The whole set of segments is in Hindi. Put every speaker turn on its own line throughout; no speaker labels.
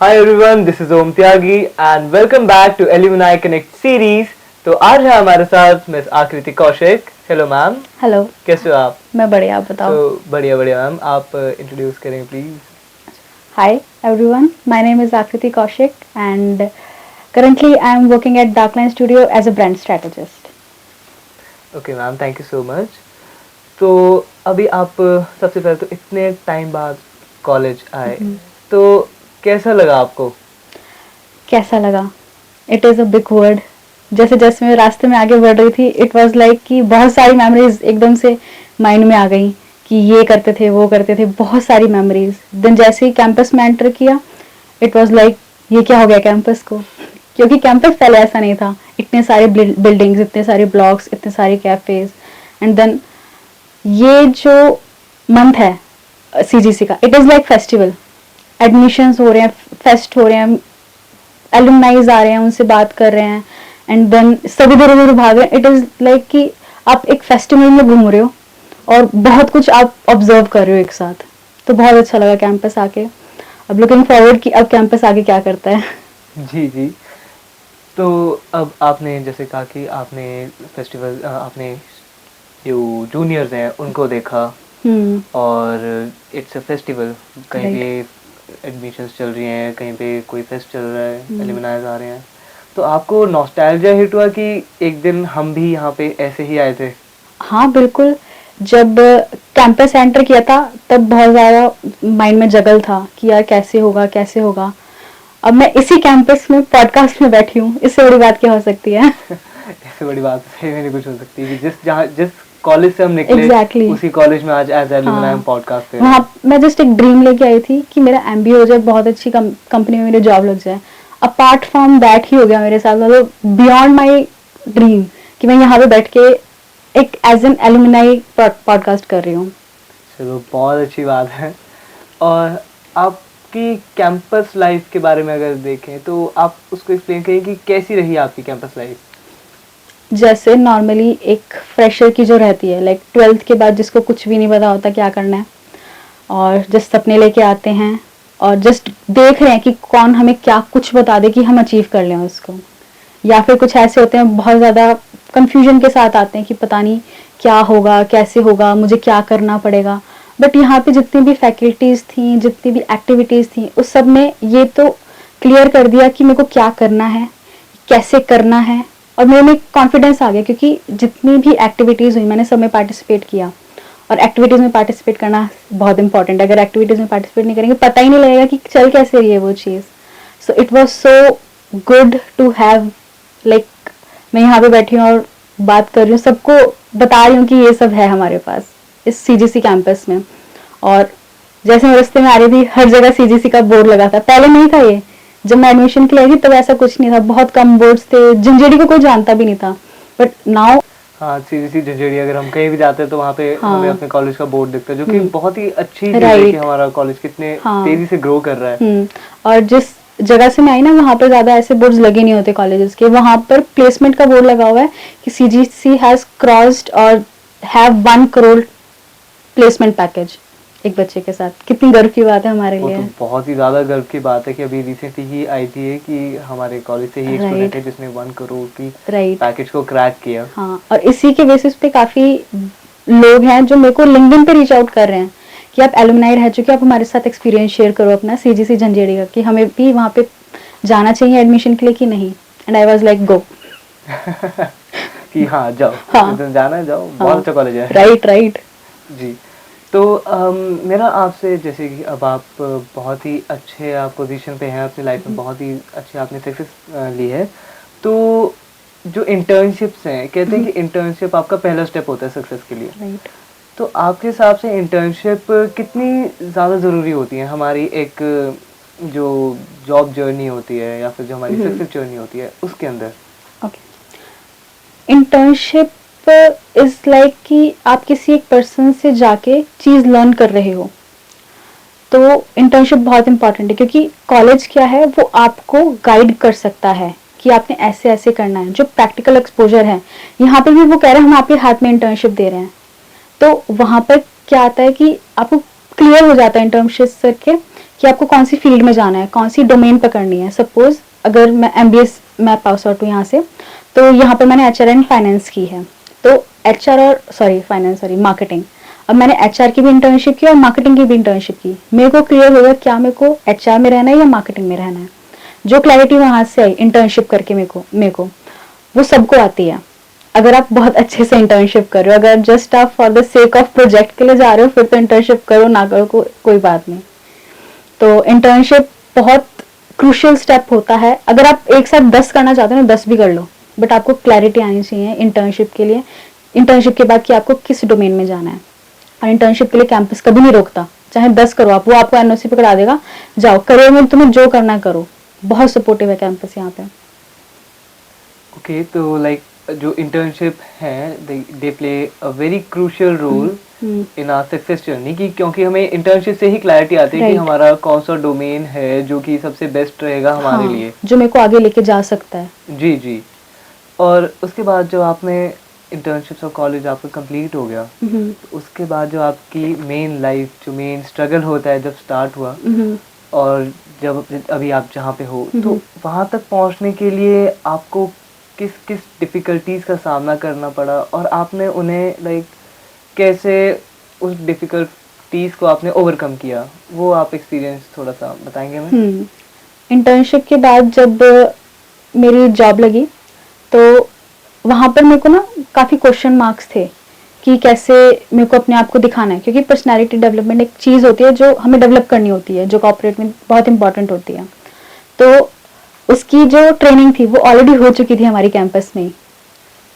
Hi everyone, this is Om Tyagi and welcome back to Alumni Connect series. तो आज है हमारे साथ मिस आकृति कौशिक. Hello ma'am.
हेलो.
कैसे हो आप?
मैं बढ़िया, आप बताओ.
तो बढ़िया मैम. आप इंट्रोड्यूस करें please.
Hi everyone, my name is Akriti Kaushik and currently I am working at Darkline Studio as a brand strategist.
Okay ma'am, thank you so much. तो अभी आप सबसे पहले तो इतने टाइम बाद कॉलेज आए, तो कैसा लगा आपको?
कैसा लगा? It is a big word. जैसे जैसे मैं रास्ते में आगे बढ़ रही थी, it was like कि बहुत सारी मेमोरीज एकदम से माइंड में आ गई कि ये करते थे, वो करते थे, बहुत सारी मेमोरीज. देन जैसे ही कैंपस में एंटर किया, it was like ये क्या हो गया कैंपस को, क्योंकि कैंपस पहले ऐसा नहीं था. इतने सारे बिल्डिंग्स, इतने सारे ब्लॉक्स, इतने सारे कैफेज. एंड देन ये जो मंथ है CGC का, it is like festival. Admissions हो रहे हैं, फेस्ट हो रहे हैं, एलुमनाइज आ रहे हैं, उनसे बात कर रहे हैं. एंड देन सभी धीरे धीरे भाग रहे हैं. इट इज़ लाइक कि आप एक फेस्टिवल में घूम रहे हो और बहुत कुछ आप ऑब्जर्व कर रहे हो एक साथ. तो बहुत अच्छा लगा कैंपस आके. अब लुकिंग फॉरवर्ड कि अब कैंपस आगे क्या करता है.
जी. तो अब आपने जैसे कहा कि आपने फेस्टिवल, आपने जो जूनियर्स हैं उनको देखा और इट्स अ फेस्टिवल. कहीं पे एडमिशन्स चल रही हैं, कहीं पे कोई फेस्ट चल रहा है, एलुमनाइज आ रहे हैं. तो आपको नॉस्टैल्जिया हिट हुआ कि एक दिन हम भी यहाँ पे ऐसे ही आए थे?
हाँ बिल्कुल. जब कैंपस एंटर किया था तब बहुत ज़्यादा माइंड में जगल था कि यार कैसे होगा. अब मैं इसी कैंपस में पॉडकास्ट में बैठी हूँ. इससे बड़ी बात क्या हो सकती है?
इससे बड़ी बात सही में नहीं कुछ हो सकती कि जिस कॉलेज से हम निकले उसी कॉलेज में आज एज एलुमनाई पॉडकास्ट पे.
वहाँ मैं जस्ट एक ड्रीम लेके आई थी कि मेरा MBA हो जाए, बहुत अच्छी कंपनी में मेरी जॉब लग जाए. अपार्ट फ्रॉम दैट ही हो गया मेरे साथ, मतलब बियॉन्ड माई ड्रीम कि मैं यहाँ पे बैठ के एक एज एन एलुमनाई पॉडकास्ट कर रही हूँ.
चलो बहुत अच्छी बात है. और आपकी कैंपस लाइफ के बारे में अगर देखें तो आप उसको एक्सप्लेन करिए कि कैसी रही आपकी कैंपस लाइफ.
जैसे नॉर्मली एक फ्रेशर की जो रहती है, लाइक 12th के बाद जिसको कुछ भी नहीं पता होता क्या करना है और जस्ट सपने लेके आते हैं और जस्ट देख रहे हैं कि कौन हमें क्या कुछ बता दे कि हम अचीव कर लें उसको. या फिर कुछ ऐसे होते हैं बहुत ज़्यादा कंफ्यूजन के साथ आते हैं कि पता नहीं क्या होगा, कैसे होगा, मुझे क्या करना पड़ेगा. बट यहाँ पे जितनी भी फैकल्टीज़ थी, जितनी भी एक्टिविटीज़ थी, उस सब ने ये तो क्लियर कर दिया कि मेरे को क्या करना है, कैसे करना है. और मेरे में कॉन्फिडेंस आ गया क्योंकि जितनी भी एक्टिविटीज़ हुई मैंने सब में पार्टिसिपेट किया. और एक्टिविटीज़ में पार्टिसिपेट करना बहुत इंपॉर्टेंट है. अगर एक्टिविटीज़ में पार्टिसिपेट नहीं करेंगे पता ही नहीं लगेगा कि चल कैसे रही है वो चीज़. So it was so good to have, like मैं यहाँ पे बैठी हूँ और बात कर रही हूँ, सबको बता रही हूँ कि ये सब है हमारे पास इस CGC कैंपस में. और जैसे मैं रास्ते में आ रही थी हर जगह CGC का बोर्ड लगा था. पहले नहीं था ये, जब मैं एडमिशन के लिए आई थी तब ऐसा कुछ नहीं था. बहुत कम बोर्ड्स थे, झंझेड़ी को कोई जानता भी नहीं था. बट नाउ
हाँ, CGC झंझेड़ी अगर हम कहीं भी जाते हैं तो वहाँ पे हमें अपने कॉलेज का बोर्ड दिखता है, जो कि बहुत ही अच्छी चीज़ है कि हमारा कॉलेज कितने तेजी से ग्रो कर रहा है.
और जिस जगह से मैं आई ना वहाँ पर ज़्यादा ऐसे बोर्ड्स लगे नहीं होते कॉलेजेस के. वहाँ पर प्लेसमेंट का बोर्ड लगा हुआ है कि CGC हैज़ क्रॉस्ड और हैव 1 करोड़ प्लेसमेंट पैकेज एक बच्चे के साथ. कितनी गर्व की बात है हमारे लिए.
तो बहुत ही ज़्यादा गर्व की बात है कि अभी रिसेंटली ही आई थी है कि हमारे कॉलेज से ही एक स्टूडेंट है जिसने 1 करोड़ की पैकेज को क्रैक किया.
हाँ, और इसी के बेसिस पे काफ़ी लोग हैं जो मेरे को लिंक्डइन पे रीच आउट कर रहे हैं कि आप एलुमनाई रह चुके, आप हमारे साथ एक्सपीरियंस शेयर करो अपना CGC झंझेड़ी का, कि हमें भी वहाँ पे जाना चाहिए एडमिशन के लिए कि नहीं. And I was like go
कि हाँ जाओ. जाना है जाओ. बहुत अच्छा कॉलेज है.
राइट
जी. तो मेरा आपसे, जैसे कि अब आप बहुत ही अच्छे आप पोजीशन पे हैं अपनी लाइफ में, बहुत ही अच्छे आपने सक्सेस ली है. तो जो इंटर्नशिप्स हैं, कहते हैं कि इंटर्नशिप आपका पहला स्टेप होता है सक्सेस के लिए. तो आपके हिसाब से इंटर्नशिप कितनी ज़्यादा ज़रूरी होती है हमारी एक जो जॉब जर्नी होती है या फिर जो हमारी सक्सेस जर्नी होती है उसके अंदर?
इंटर्नशिप इज लाइक कि आप किसी एक पर्सन से जाके चीज़ लर्न कर रहे हो. तो इंटर्नशिप बहुत इंपॉर्टेंट है क्योंकि कॉलेज क्या है वो आपको गाइड कर सकता है कि आपने ऐसे ऐसे करना है. जो प्रैक्टिकल एक्सपोजर है यहाँ पे भी वो कह रहे हैं हम आपके हाथ में इंटर्नशिप दे रहे हैं. तो वहाँ पर क्या आता है कि आपको क्लियर हो जाता है इंटर्नशिप करके कि आपको कौन सी फील्ड में जाना है, कौन सी डोमेन पकड़नी है। सपोज अगर मैं MBA मैं पास आउट हूँ यहाँ से, तो यहाँ पे मैंने HR एंड फाइनेंस की है, तो HR और मार्केटिंग। अब मैंने HR की भी इंटर्नशिप की और मार्केटिंग की भी इंटर्नशिप की। मेरे को क्लियर होगा क्या मेरे को HR में रहना है या मार्केटिंग में रहना है। जो क्लैरिटी वहां से आई इंटर्नशिप करके मेरे को वो सबको आती है। अगर आप बहुत अच्छे से इंटर्नशिप कर रहे हो, अगर जस्ट आप for the sake of project के लिए जा रहे हो, फिर तो इंटर्नशिप करो ना करो कोई बात नहीं। तो इंटर्नशिप बहुत क्रूशियल स्टेप होता है। अगर आप एक साथ 10 करना चाहते हो ना, 10 भी कर लो, बट आपको क्लैरिटी आनी चाहिए इंटर्नशिप के लिए, इंटर्नशिप के बाद कि आपको किस डोमेन में जाना है। और इंटर्नशिप के लिए कैंपस कभी नहीं रोकता, चाहे 10 करो आप, वो आपको NOC पकड़ा देगा, जाओ करियर में तुम्हें जो करना है करो। बहुत सपोर्टिव है कैंपस यहाँ पे।
ओके, तो लाइक जो इंटर्नशिप है they play a very crucial role in our success journey की, क्योंकि हमें इंटर्नशिप से ही क्लैरिटी आती है कि हमारा कौन सा डोमेन है जो कि सबसे बेस्ट रहेगा हमारे लिए,
जो मेरे को आगे लेके जा सकता है।
जी जी। और उसके बाद जब आपने इंटर्नशिप और कॉलेज आपका कंप्लीट हो गया, तो उसके बाद जो आपकी मेन लाइफ, जो मेन स्ट्रगल होता है जब स्टार्ट हुआ, और जब अभी आप जहाँ पे हो, तो वहाँ तक पहुँचने के लिए आपको किस किस डिफ़िकल्टीज़ का सामना करना पड़ा, और आपने उन्हें लाइक कैसे उस डिफ़िकल्टीज़ को आपने ओवरकम किया, वो आप एक्सपीरियंस थोड़ा सा बताएंगे हमें?
इंटर्नशिप के बाद जब मेरी जॉब लगी, तो वहाँ पर मेरे को ना काफ़ी क्वेश्चन मार्क्स थे कि कैसे मेरे को अपने आप को दिखाना है, क्योंकि पर्सनालिटी डेवलपमेंट एक चीज़ होती है जो हमें डेवलप करनी होती है, जो कॉर्पोरेट में बहुत इंपॉर्टेंट होती है। तो उसकी जो ट्रेनिंग थी वो ऑलरेडी हो चुकी थी हमारी कैंपस में।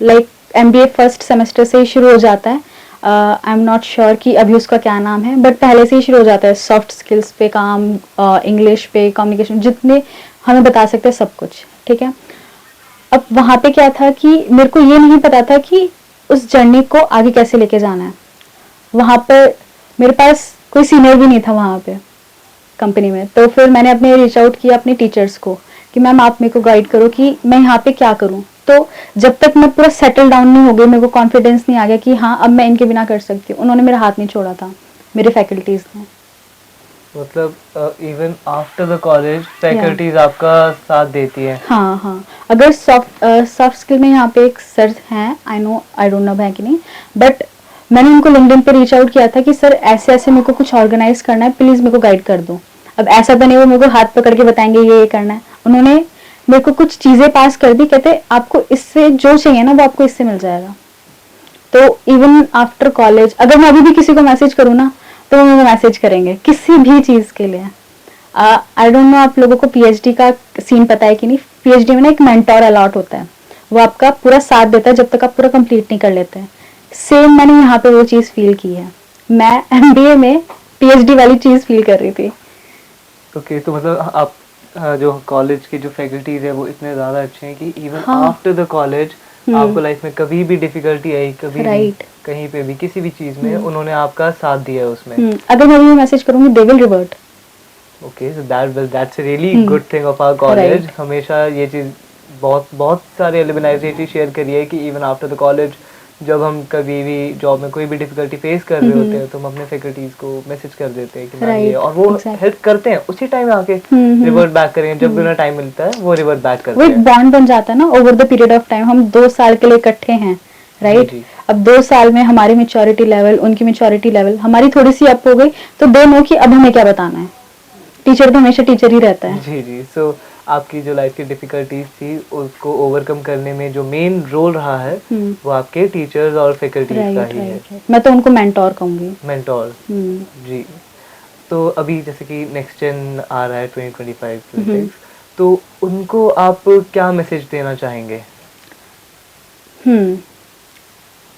लाइक MBA फर्स्ट सेमेस्टर से ही शुरू हो जाता है। आई एम नॉट श्योर कि अभी उसका क्या नाम है, बट पहले से ही शुरू हो जाता है। सॉफ्ट स्किल्स पे काम, इंग्लिश पे, कम्युनिकेशन, जितने हमें बता सकते हैं सब कुछ, ठीक है। अब वहाँ पे क्या था कि मेरे को ये नहीं पता था कि उस जर्नी को आगे कैसे लेके जाना है। वहाँ पर मेरे पास कोई सीनियर भी नहीं था वहाँ पे कंपनी में। तो फिर मैंने अपने रीच आउट किया अपने टीचर्स को कि मैम आप मेरे को गाइड करो कि मैं यहाँ पे क्या करूँ। तो जब तक मैं पूरा सेटल डाउन नहीं हो गई, मेरे को कॉन्फिडेंस नहीं आ गया कि हाँ अब मैं इनके बिना कर सकती हूँ, उन्होंने मेरा हाथ नहीं छोड़ा था, मेरे फैकल्टीज ने।
मतलब even after the college faculties आपका साथ देती है?
हाँ, अगर सॉफ्ट स्किल में यहाँ पे एक सर हैं, आई डोंट नो है कि नहीं, बट मैंने उनको लिंक्डइन पे रीच आउट किया था कि सर ऐसे ऐसे मेरे को कुछ ऑर्गेनाइज करना है, प्लीज मेरे को गाइड कर दो। अब ऐसा तो नहीं वो मेरे को हाथ पकड़ के बताएंगे ये करना है। उन्होंने मेरे को कुछ चीजें पास कर दी, कहते आपको इससे जो चाहिए ना वो आपको इससे मिल जाएगा। तो इवन आफ्टर कॉलेज अगर मैं अभी भी किसी को मैसेज करूँ ना, तो वो मुझे मैसेज करेंगे किसी भी चीज के लिए। आई डोंट नो आप लोगों को PhD का सीन पता है कि नहीं। PhD में ना एक मेंटोर अलॉट होता है, वो आपका पूरा साथ देता है जब तक आप पूरा कंप्लीट नहीं कर लेते हैं। सेम मैंने यहाँ पे वो चीज फील की है। मैं MBA में PhD वाली चीज फील कर रही थी।
ओके, तो मतलब आप जो कॉलेज के जो फैकल्टीज है वो इतने ज़्यादा अच्छे हैं कि इवन आफ्टर द कॉलेज आपको लाइफ में कभी भी डिफिकल्टी आई, कभी भी कहीं पे भी किसी भी चीज़ में उन्होंने आपका साथ दिया है उसमें।
अगर मैं मैसेज करूंगी they will revert.
Okay, so that's a really good thing of our college. हमेशा ये चीज़ बहुत सारे एलुमनाई से शेयर करी है कि इवन आफ्टर द कॉलेज जब हम कभी भी जॉब में कोई भी डिफिकल्टी फेस कर रहे होते हैं तो हम अपने फैकल्टीज को मैसेज कर देते हैं कि मैं ये, और वो हेल्प करते हैं उसी टाइम आके रिवर्ट बैक करेंगे। जब भी उन्हें टाइम मिलता है वो रिवर्ट बैक करते हैं।
वो एक बॉन्ड बन जाता है ना over the period of time. हम 2 साल के लिए इकट्ठे हैं, राइट। अब 2 साल में हमारी मेच्योरिटी लेवल, उनकी मेच्योरिटी लेवल हमारी थोड़ी सी अप हो गई, तो दे नो कि अब हमें क्या बताना है। टीचर तो हमेशा टीचर ही रहता है।
जी। सो आपकी जो लाइफ की डिफिकल्टीज थी उसको ओवरकम करने में जो मेन रोल रहा है वो आपके टीचर्स और फैकल्टीज का ही है।
मैं तो उनको मेंटोर कहूंगी।
मेंटोर, जी। तो अभी जैसे कि नेक्स्ट जेन आ रहा है 2025-26, तो उनको आप क्या मैसेज देना चाहेंगे?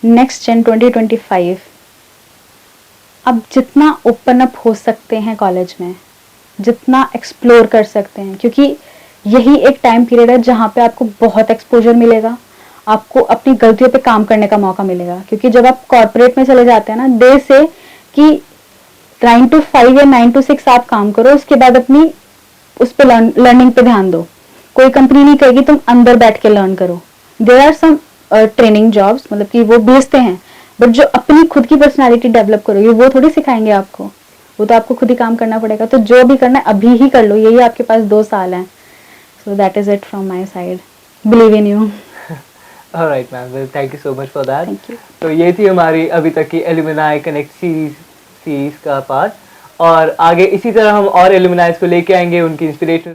नेक्स्ट जेन 2025 अब जितना ओपन अप हो सकते हैं कॉलेज में, जितना एक्सप्लोर कर सकते हैं, क्योंकि यही एक टाइम पीरियड है जहाँ पे आपको बहुत एक्सपोजर मिलेगा, आपको अपनी गलतियों पे काम करने का मौका मिलेगा। क्योंकि जब आप कॉर्पोरेट में चले जाते हैं ना, दे से कि 9 to 5 या 9 to 6 आप काम करो, उसके बाद अपनी उस पे लर्निंग पे ध्यान दो। कोई कंपनी नहीं कहेगी तुम अंदर बैठ के लर्न करो। There are some training jobs, मतलब कि वो भेजते हैं, बट जो अपनी खुद की पर्सनालिटी डेवलप करोगे वो थोड़ी सिखाएंगे आपको। वो तो आपको खुद ही काम करना पड़ेगा, तो जो भी करना है अभी ही कर लो, यही आपके पास 2 साल हैं। So that is it from my side, believe in you.
Alright ma'am, well thank you so much for that.
Thank you.
तो ये थी हमारी अभी तक की एलुमनाई कनेक्ट सीरीज का पार्ट, और आगे इसी तरह हम और एलुमनाइज को लेके आएंगे, उनकी इंस्पिरेशन